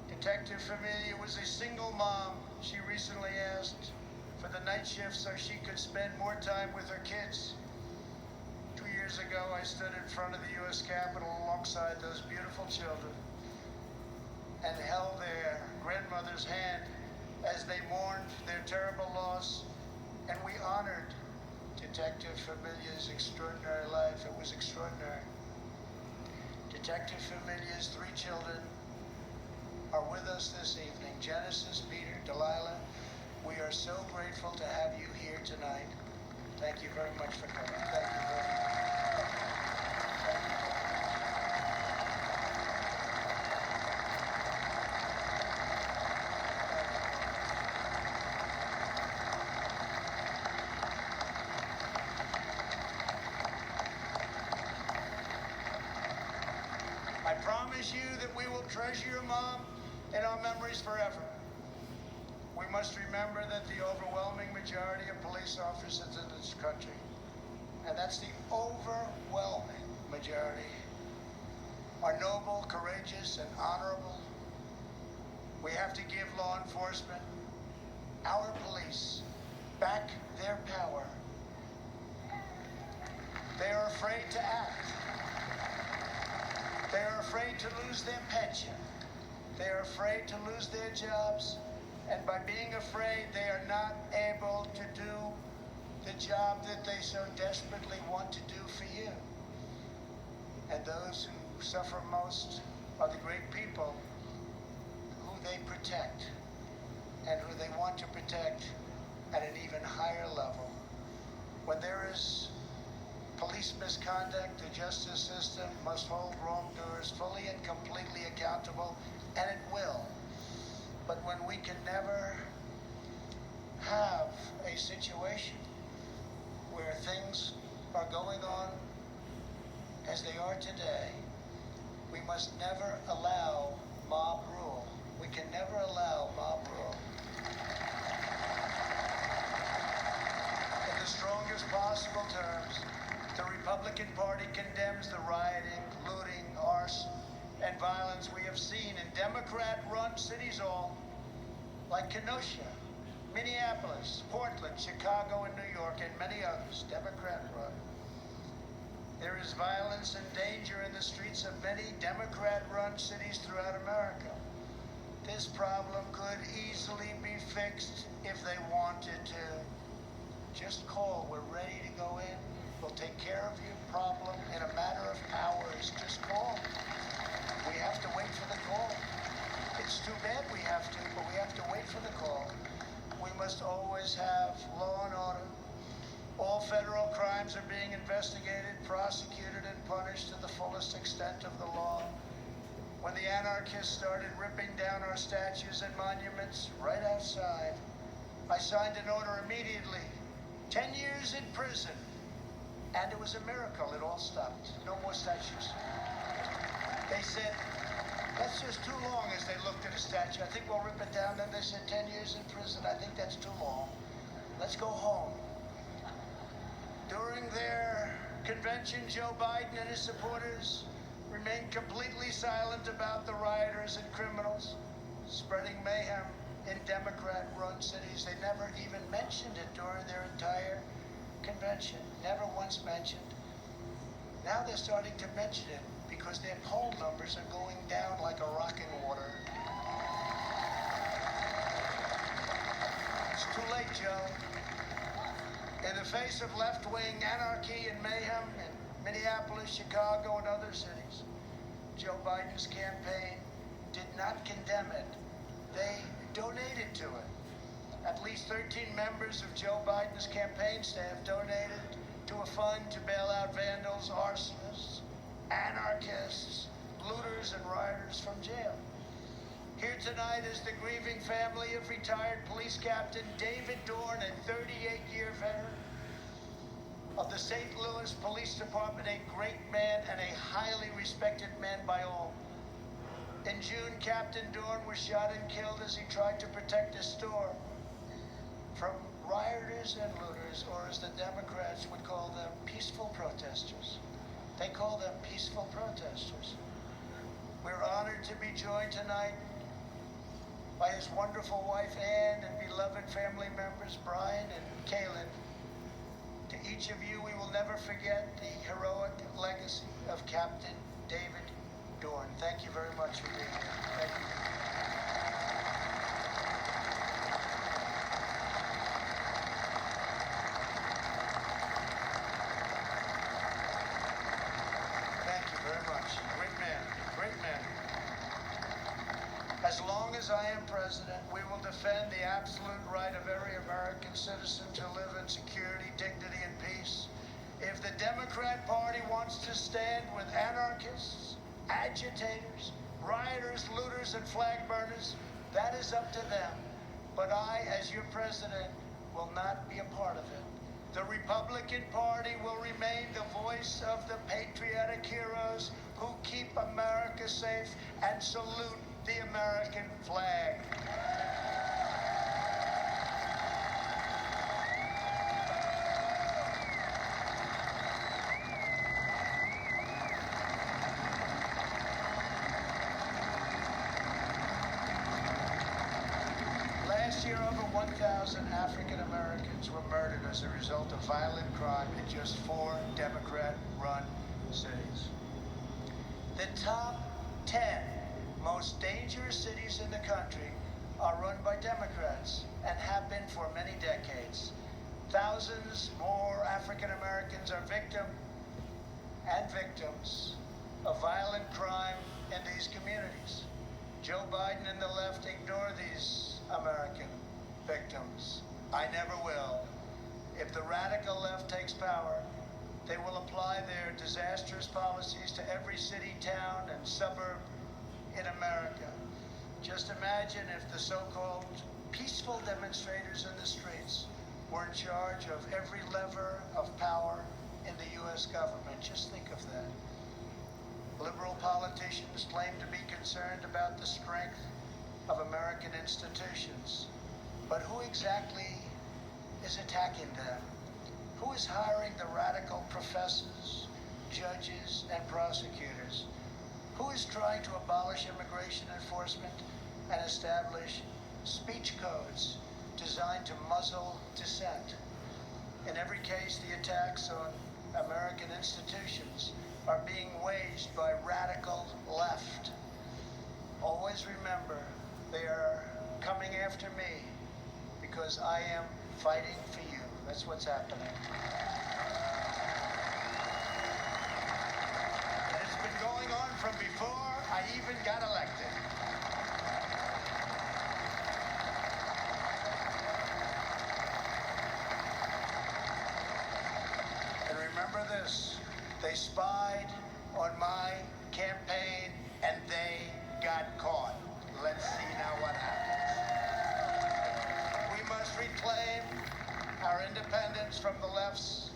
Detective Familia was a single mom. She recently asked for the night shift so she could spend more time with her kids. 2 years ago, I stood in front of the U.S. Capitol alongside those beautiful children and held their grandmother's hand as they mourned their terrible loss, and we honored Detective Familia's extraordinary life. It was extraordinary. Detective Familia's 3 children are with us this evening: Genesis, Peter, Delilah, We are so grateful to have you here tonight. Thank you very much for coming. Thank you very much. I promise you that we will treasure your mom in our memories forever. We must remember that the overwhelming majority of police officers in this country, and that's the overwhelming majority, are noble, courageous, and honorable. We have to give law enforcement, our police, back their power. They are afraid to act. They are afraid to lose their pension. They are afraid to lose their jobs. And by being afraid, they are not able to do the job that they so desperately want to do for you. And those who suffer most are the great people who they protect and who they want to protect at an even higher level. When there is police misconduct, the justice system must hold wrongdoers fully and completely accountable, and it will. But when we can never have a situation where things are going on as they are today, we must never allow mob rule. We can never allow mob rule. In the strongest possible terms, the Republican Party condemns the rioting, looting, arson, and violence we have seen in Democrat-run cities all, like Kenosha, Minneapolis, Portland, Chicago, and New York, and many others, Democrat-run. There is violence and danger in the streets of many Democrat-run cities throughout America. This problem could easily be fixed if they wanted to. Just call. We're ready to go in. We'll take care of your problem in a matter of hours. Just call. We have to wait for the call. It's too bad we have to, but we have to wait for the call. We must always have law and order. All federal crimes are being investigated, prosecuted, and punished to the fullest extent of the law. When the anarchists started ripping down our statues and monuments right outside, I signed an order immediately. 10 years in prison. And it was a miracle. It all stopped. No more statues. They said, that's just too long as they looked at a statue. I think we'll rip it down. Then they said 10 years in prison. I think that's too long. Let's go home. During their convention, Joe Biden and his supporters remained completely silent about the rioters and criminals spreading mayhem in Democrat-run cities. They never even mentioned it during their entire convention. Never once mentioned. Now they're starting to mention it because their poll numbers are going down like a rock in water. It's too late, Joe. In the face of left-wing anarchy and mayhem in Minneapolis, Chicago, and other cities, Joe Biden's campaign did not condemn it. They donated to it. At least 13 members of Joe Biden's campaign staff donated to a fund to bail out vandals, arsonists, anarchists, looters, and rioters from jail. Here tonight is the grieving family of retired police captain David Dorn, a 38-year veteran of the St. Louis Police Department, a great man and a highly respected man by all. In June, Captain Dorn was shot and killed as he tried to protect his store from rioters and looters, or as the Democrats would call them, peaceful protesters. They call them peaceful protesters. We're honored to be joined tonight by his wonderful wife, Ann, and beloved family members, Brian and Kaylin. To each of you, we will never forget the heroic legacy of Captain David Dorn. Thank you very much for being here. Thank you. Thank you very much. Great man. Great man. As As long as I am president, we will defend the absolute right of every American citizen to live in security, dignity, and peace. If the Democrat Party wants to stand with anarchists, agitators, rioters, looters, and flag burners, that is up to them. But I, as your president, will not be a part of it. The Republican Party will remain the voice of the patriotic heroes who keep America safe and salute the American flag. Last year, over 1,000 African Americans were murdered as a result of violent crime in just 4 Democrat-run cities. The top 10 most dangerous cities in the country are run by Democrats and have been for many decades. Thousands more African Americans are victims of violent crime in these communities. Joe Biden and the left ignore these American victims. I never will. If the radical left takes power, they will apply their disastrous policies to every city, town, and suburb in America. Just imagine if the so-called peaceful demonstrators in the streets were in charge of every lever of power in the U.S. government. Just think of that. Liberal politicians claim to be concerned about the strength of American institutions. But who exactly is attacking them? Who is hiring the radical professors, judges, and prosecutors? Who is trying to abolish immigration enforcement and establish speech codes designed to muzzle dissent? In every case, the attacks on American institutions are being waged by radical left. Always remember, they are coming after me because I am fighting for you. That's what's happening. And it's been going on from before I even got elected. And remember this, they spied on my campaign and they got caught. Let's see now what happens. We must reclaim our independence from the left's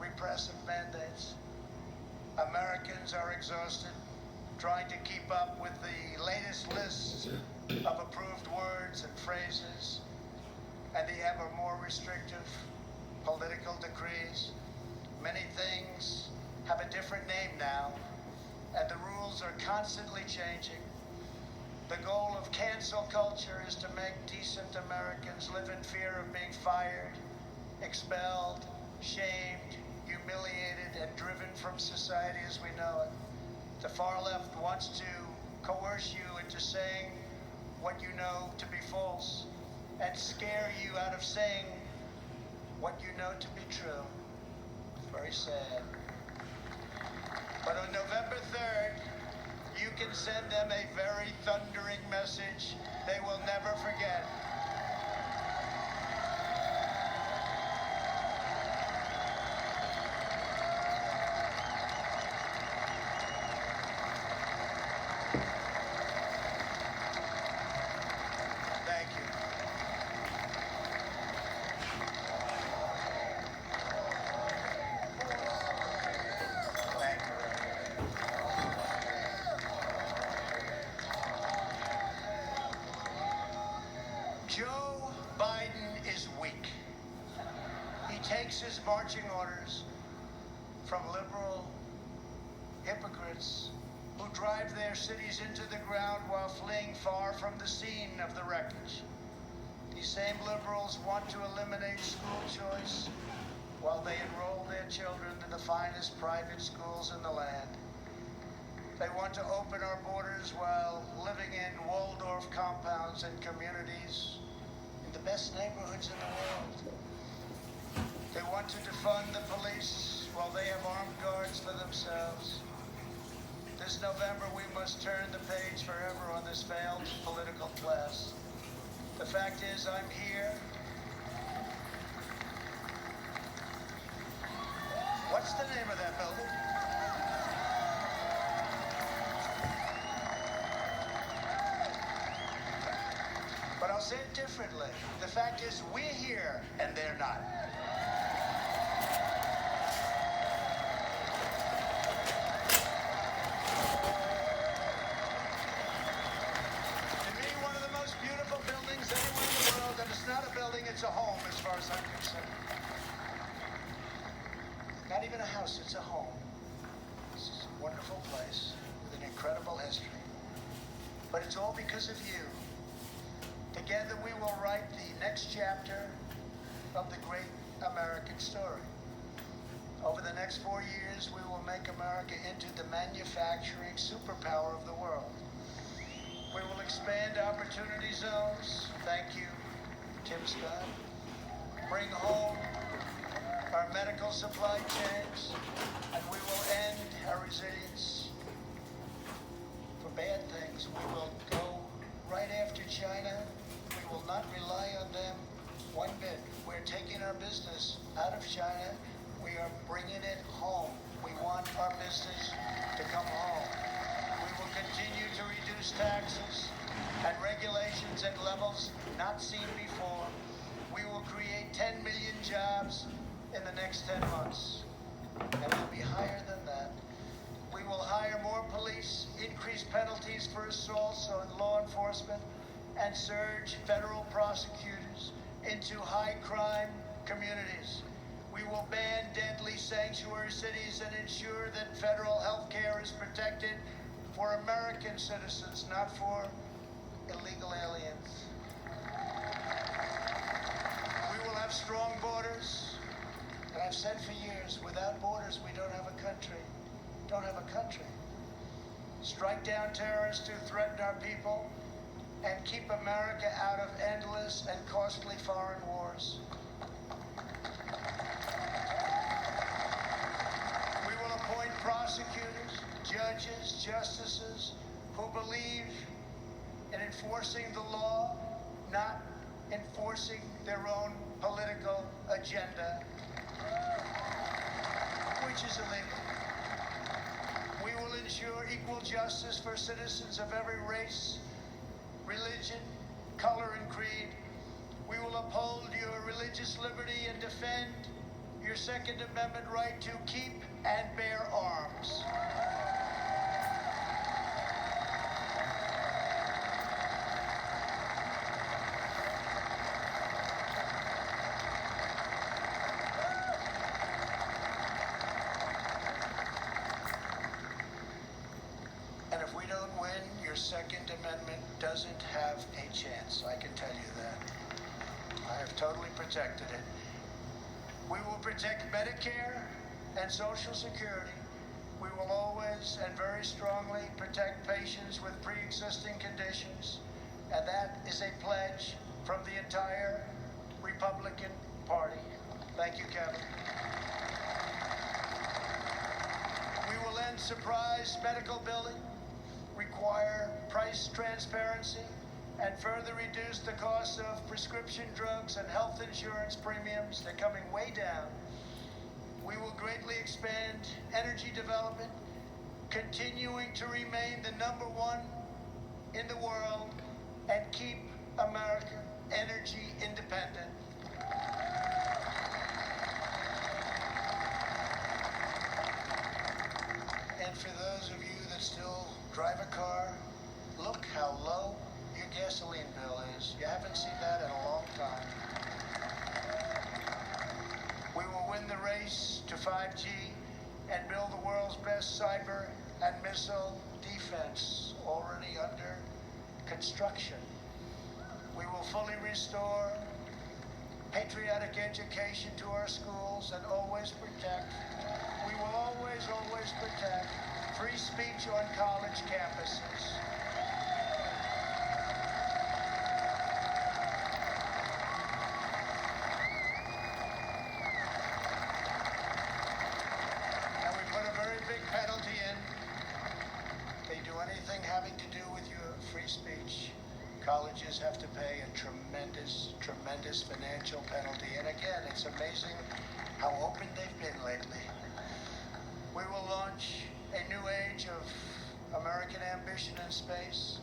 repressive mandates. Americans are exhausted trying to keep up with the latest lists of approved words and phrases and the ever more restrictive political decrees. Many things have a different name now, and the rules are constantly changing. The goal of cancel culture is to make decent Americans live in fear of being fired, expelled, shamed, humiliated, and driven from society as we know it. The far left wants to coerce you into saying what you know to be false and scare you out of saying what you know to be true. It's very sad. But on November 3rd, you can send them a very thundering message they will never forget. Thank you. Thank you. Joe Biden is weak. He takes his marching orders from liberal hypocrites who drive their cities into the ground while fleeing far from the scene of the wreckage. These same liberals want to eliminate school choice while they enroll their children in the finest private schools in the land. They want to open our borders while living in Waldorf compounds and communities in the best neighborhoods in the world. They want to defund the police while they have armed guards for themselves. This November, we must turn the page forever on this failed political class. The fact is, I'm here. What's the name of that building? But I'll say it differently. The fact is, we're here, and they're not. To me, one of the most beautiful buildings anywhere in the world, and it's not a building, it's a home as far as I'm concerned. Not even a house, it's a home. This is a wonderful place with an incredible history. But it's all because of you. Together we will write the next chapter of the great American story. Over the next 4 years, we will make America into the manufacturing superpower of the world. We will expand opportunity zones. Thank you, Tim Scott. Bring home our medical supply chains, and we will end our resilience for bad things. We will go right after China. We will not rely on them one bit. We're taking our business out of China. We are bringing it home. We want our business to come home. We will continue to reduce taxes and regulations at levels not seen before. We will create 10 million jobs in the next 10 months. And it will be higher than that. We will hire more police, increase penalties for assaults on law enforcement, and surge federal prosecutors into high crime communities. We will ban deadly sanctuary cities and ensure that federal health care is protected for American citizens, not for illegal aliens. We will have strong borders. And I've said for years, without borders, we don't have a country. Don't have a country. Strike down terrorists who threaten our people, and keep America out of endless and costly foreign wars. We will appoint prosecutors, judges, justices who believe in enforcing the law, not enforcing their own political agenda, which is illegal. We will ensure equal justice for citizens of every race, religion, color, and creed. We will uphold your religious liberty and defend your Second Amendment right to keep and bear arms. And if we don't win, your Second Amendment doesn't have a chance. I can tell you that. I have totally protected it. We will protect Medicare and Social Security. We will always and very strongly protect patients with pre-existing conditions. And that is a pledge from the entire Republican Party. Thank you, Kevin. We will end surprise medical billing, require price transparency, and further reduce the cost of prescription drugs and health insurance premiums. They're coming way down. We will greatly expand energy development, continuing to remain the #1 in the world, and keep America energy independent. And for those of you that still drive a car, look how low your gasoline bill is. You haven't seen that in a long time. We will win the race to 5G and build the world's best cyber and missile defense, already under construction. We will fully restore patriotic education to our schools and always protect. We will always protect free speech on college campuses. And we put a very big penalty in free speech. Colleges have to pay a tremendous financial penalty. And again, it's amazing how open they've been lately. We will launch a new age of American ambition in space.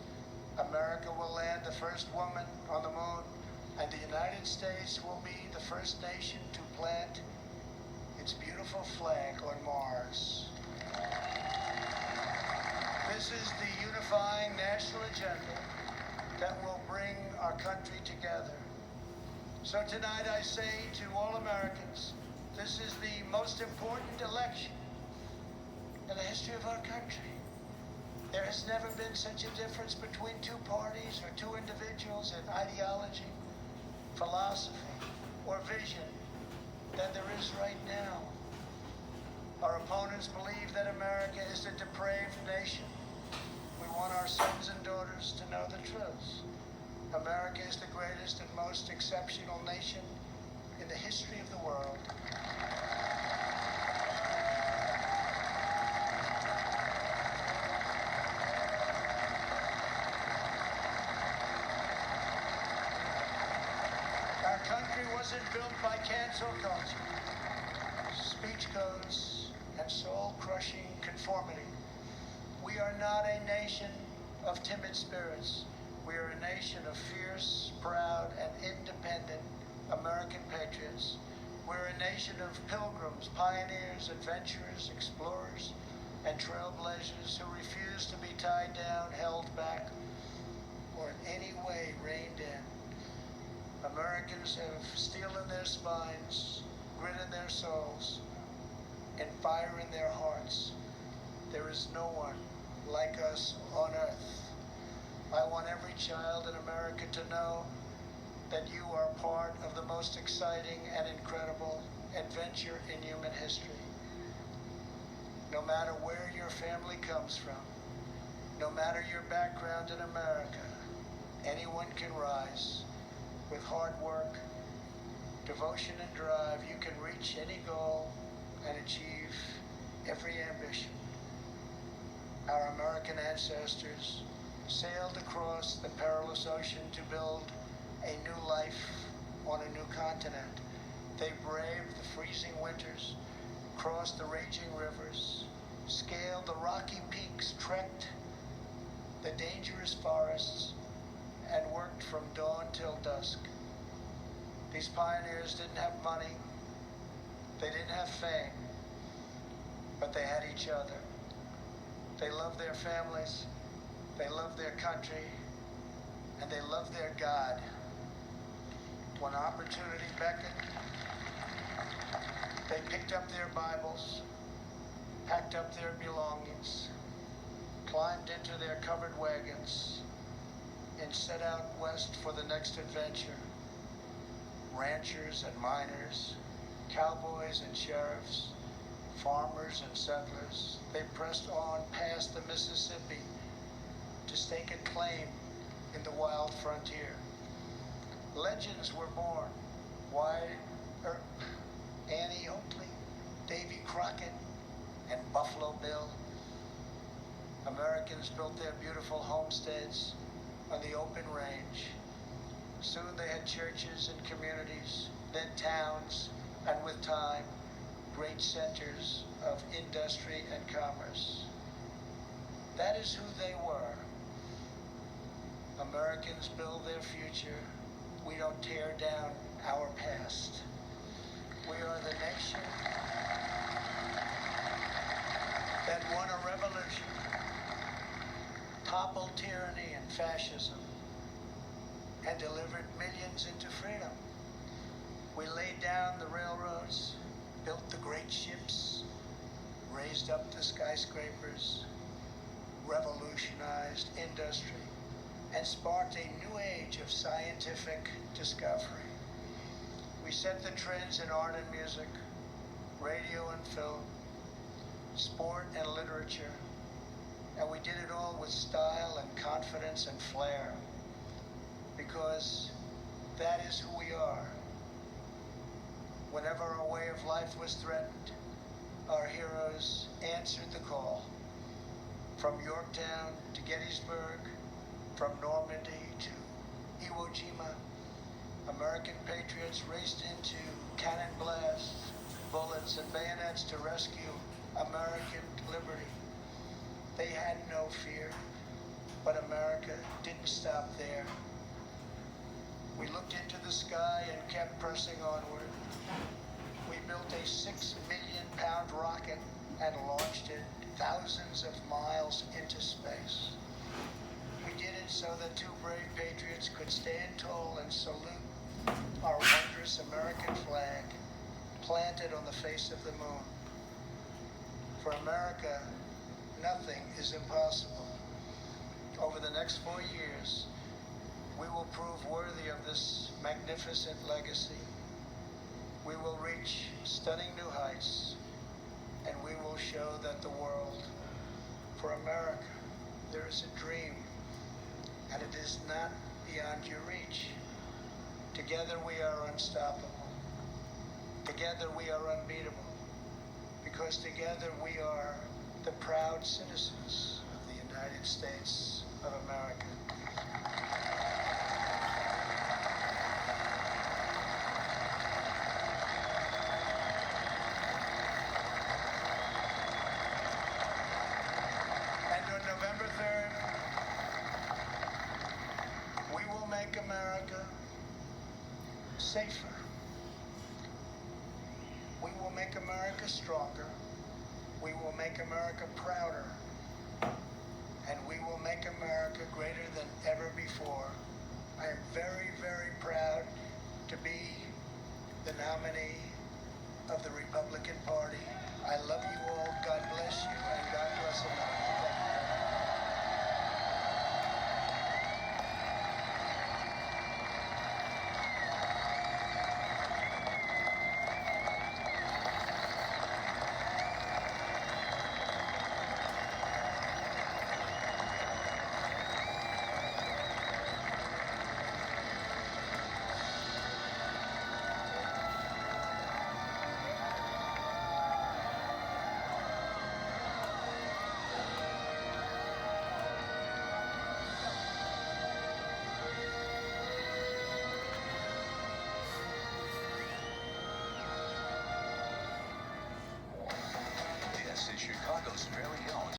America will land the first woman on the moon, and the United States will be the first nation to plant its beautiful flag on Mars. This is the unifying national agenda that will bring our country together. So tonight I say to all Americans, this is the most important election in the history of our country. There has never been such a difference between two parties or two individuals in ideology, philosophy, or vision than there is right now. Our opponents believe that America is a depraved nation. We want our sons and daughters to know the truth. America is the greatest and most exceptional nation in the history of the world. Our country wasn't built by cancel culture, speech codes, and soul-crushing conformity. We are not a nation of timid spirits. We are a nation of fierce, proud, and independent American patriots. We're a nation of pilgrims, pioneers, adventurers, explorers, and trailblazers who refuse to be tied down, held back, or in any way reined in. Americans have steel in their spines, grit in their souls, and fire in their hearts. There is no one like us on earth. I want every child in America to know that you are part of the most exciting and incredible adventure in human history. No matter where your family comes from, no matter your background in America, anyone can rise. With hard work, devotion, and drive, you can reach any goal and achieve every ambition. Our American ancestors sailed across the perilous ocean to build a new life on a new continent. They braved the freezing winters, crossed the raging rivers, scaled the rocky peaks, trekked the dangerous forests, and worked from dawn till dusk. These pioneers didn't have money, they didn't have fame, but they had each other. They loved their families, they loved their country, and they loved their God. When opportunity beckoned, they picked up their Bibles, packed up their belongings, climbed into their covered wagons, and set out west for the next adventure. Ranchers and miners, cowboys and sheriffs, farmers and settlers, they pressed on past the Mississippi to stake a claim in the wild frontier. Legends were born. Annie Oakley, Davy Crockett, and Buffalo Bill. Americans built their beautiful homesteads on the open range. Soon they had churches and communities, then towns, and with time, great centers of industry and commerce. That is who they were. Americans build their future. We don't tear down our past. We are the nation that won a revolution, toppled tyranny and fascism, and delivered millions into freedom. We laid down the railroads, built the great ships, raised up the skyscrapers, revolutionized industry, and sparked a new age of scientific discovery. We set the trends in art and music, radio and film, sport and literature, and we did it all with style and confidence and flair, because that is who we are. Whenever our way of life was threatened, our heroes answered the call. From Yorktown to Gettysburg, From Normandy to Iwo Jima, American patriots raced into cannon blasts, bullets, and bayonets to rescue American liberty. They had no fear, but America didn't stop there. We looked into the sky and kept pressing onward. We built a 6 million pound rocket and launched it thousands of miles into space. We did it so that two brave patriots could stand tall and salute our wondrous American flag planted on the face of the moon. For America, nothing is impossible. Over the next 4 years, we will prove worthy of this magnificent legacy. We will reach stunning new heights, and we will show that the world, for America, there is a dream, and it is not beyond your reach. Together we are unstoppable. Together we are unbeatable, because together we are the proud citizens of the United States of America. And on November 3rd, we will make America safer. We will make America stronger. We will make America prouder. And we will make America greater than ever before. I am very, very proud to be the nominee of the Republican Party. I love you all. God bless you, and God bless America. Thank you. This is Chicago's very own